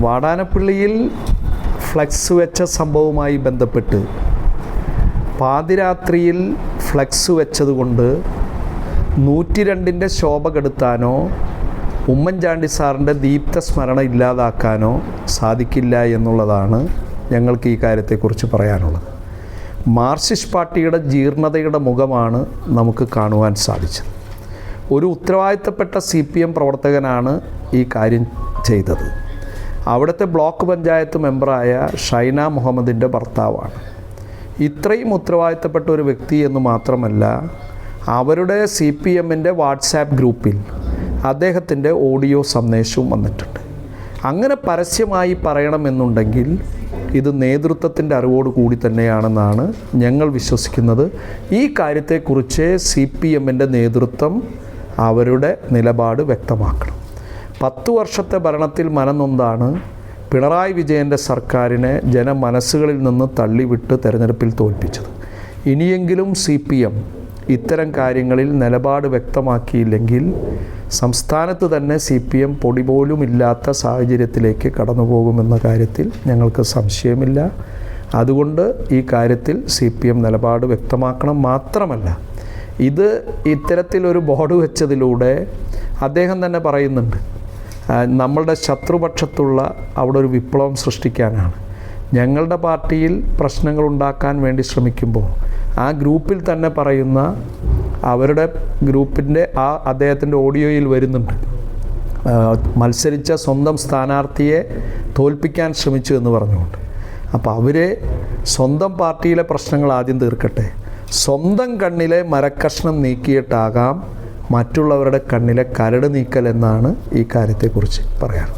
വാടാനപ്പള്ളിയിൽ flex വെച്ച സംഭവവുമായി ബന്ധപ്പെട്ട് പാതിരാത്രിയിൽ ഫ്ലെക്സ് വെച്ചതുകൊണ്ട് 102ൻ്റെ ശോഭ കെടുത്താനോ ഉമ്മൻചാണ്ടി സാറിൻ്റെ ദീപ്ത സ്മരണ ഇല്ലാതാക്കാനോ സാധിക്കില്ല എന്നുള്ളതാണ് ഞങ്ങൾക്ക് ഈ കാര്യത്തെക്കുറിച്ച് പറയാനുള്ളത്. മാർക്സിസ്റ്റ് പാർട്ടിയുടെ ജീർണതയുടെ മുഖമാണ് നമുക്ക് കാണുവാൻ സാധിച്ചത്. ഒരു ഉത്തരവാദിത്തപ്പെട്ട CPM പ്രവർത്തകനാണ് ഈ കാര്യം ചെയ്തത്. അവിടുത്തെ ബ്ലോക്ക് പഞ്ചായത്ത് മെമ്പറായ ഷൈന മുഹമ്മദിൻ്റെ ഭർത്താവാണ്. ഇത്രയും ഉത്തരവാദിത്തപ്പെട്ട ഒരു വ്യക്തി എന്ന് മാത്രമല്ല, അവരുടെ CPMൻ്റെ വാട്സാപ്പ് ഗ്രൂപ്പിൽ അദ്ദേഹത്തിൻ്റെ ഓഡിയോ സന്ദേശവും വന്നിട്ടുണ്ട്. അങ്ങനെ പരസ്യമായി പറയണമെന്നുണ്ടെങ്കിൽ ഇത് നേതൃത്വത്തിൻ്റെ അറിവോട് കൂടി തന്നെയാണെന്നാണ് ഞങ്ങൾ വിശ്വസിക്കുന്നത്. ഈ കാര്യത്തെക്കുറിച്ച് CPMൻ്റെ നേതൃത്വം അവരുടെ നിലപാട് വ്യക്തമാക്കണം. 10 വർഷത്തെ ഭരണത്തിൽ മനംനൊന്താണ് പിണറായി വിജയൻ്റെ സർക്കാരിനെ ജനമനസ്സുകളിൽ നിന്ന് തള്ളിവിട്ട് തെരഞ്ഞെടുപ്പിൽ തോൽപ്പിച്ചത്. ഇനിയെങ്കിലും CPM ഇത്തരം കാര്യങ്ങളിൽ നിലപാട് വ്യക്തമാക്കിയില്ലെങ്കിൽ സംസ്ഥാനത്ത് തന്നെ CPM പൊടി പോലും ഇല്ലാത്ത സാഹചര്യത്തിലേക്ക് കടന്നു പോകുമെന്ന കാര്യത്തിൽ ഞങ്ങൾക്ക് സംശയമില്ല. അതുകൊണ്ട് ഈ കാര്യത്തിൽ CPM നിലപാട് വ്യക്തമാക്കണം. മാത്രമല്ല, ഇത് ഇത്തരത്തിലൊരു ബോർഡ് വെച്ചതിലൂടെ അദ്ദേഹം തന്നെ പറയുന്നുണ്ട്, നമ്മളുടെ ശത്രുപക്ഷത്തുള്ള അവിടെ ഒരു വിപ്ലവം സൃഷ്ടിക്കാനാണ്. ഞങ്ങളുടെ പാർട്ടിയിൽ പ്രശ്നങ്ങൾ ഉണ്ടാക്കാൻ വേണ്ടി ശ്രമിക്കുമ്പോൾ ആ ഗ്രൂപ്പിൽ തന്നെ പറയുന്ന അവരുടെ ഗ്രൂപ്പിൻ്റെ അദ്ദേഹത്തിൻ്റെ ഓഡിയോയിൽ വരുന്നുണ്ട്, മത്സരിച്ച സ്വന്തം സ്ഥാനാർത്ഥിയെ തോൽപ്പിക്കാൻ ശ്രമിച്ചു എന്ന് പറഞ്ഞുകൊണ്ട്. അപ്പോൾ അവരെ സ്വന്തം പാർട്ടിയിലെ പ്രശ്നങ്ങൾ ആദ്യം തീർക്കട്ടെ. സ്വന്തം കണ്ണിലെ മരക്കഷ്ണം നീക്കിയിട്ടാകാം മറ്റുള്ളവരുടെ കണ്ണിലെ കരട് നീക്കൽ എന്നാണ് ഈ കാര്യത്തെക്കുറിച്ച് പറയാറ്.